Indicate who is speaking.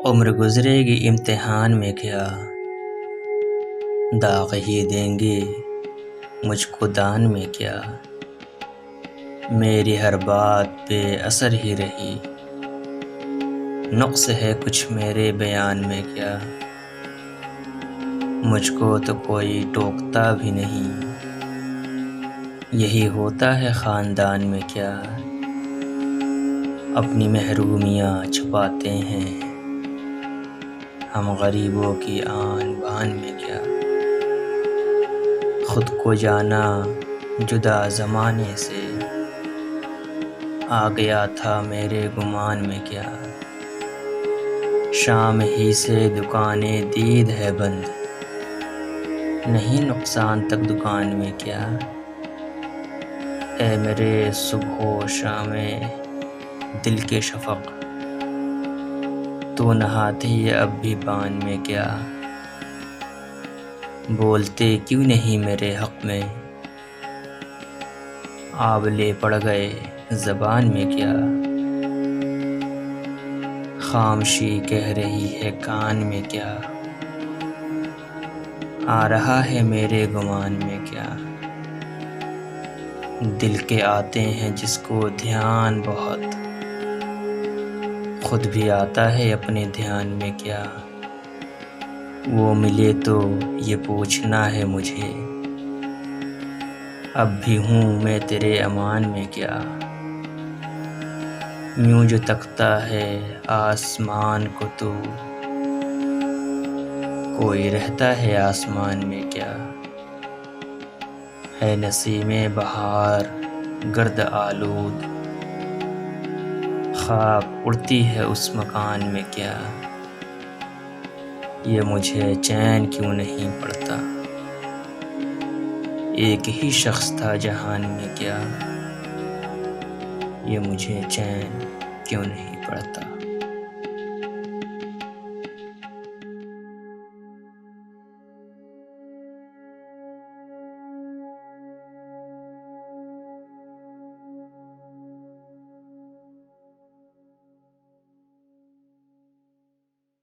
Speaker 1: عمر گزرے گی امتحان میں کیا، داغ ہی دیں گے مجھ کو دان میں کیا، میری ہر بات بے اثر ہی رہی، نقص ہے کچھ میرے بیان میں کیا، مجھ کو تو کوئی ٹوکتا بھی نہیں، یہی ہوتا ہے خاندان میں کیا، اپنی محرومیاں چھپاتے ہیں ہم غریبوں کی آن بان میں کیا، خود کو جانا جدا زمانے سے، آ گیا تھا میرے گمان میں کیا، شام ہی سے دکانیں دید ہے بند، نہیں نقصان تک دکان میں کیا، اے میرے صبح و شام دل کے شفق، تو نہاتی ہے اب بھی پان میں کیا، بولتے کیوں نہیں میرے حق میں، آبلے پڑ گئے زبان میں کیا، خاموشی کہہ رہی ہے کان میں کیا، آ رہا ہے میرے گمان میں کیا، دل کے آتے ہیں جس کو دھیان بہت، خود بھی آتا ہے اپنے دھیان میں کیا، وہ ملے تو یہ پوچھنا ہے مجھے، اب بھی ہوں میں تیرے امان میں کیا، یوں جو تکتا ہے آسمان کو تو، کوئی رہتا ہے آسمان میں کیا، ہے نسیم بہار گرد آلود، خاک اڑتی ہے اس مکان میں کیا، یہ مجھے چین کیوں نہیں پڑتا، ایک ہی شخص تھا جہان میں کیا، یہ مجھے چین کیوں نہیں پڑتا۔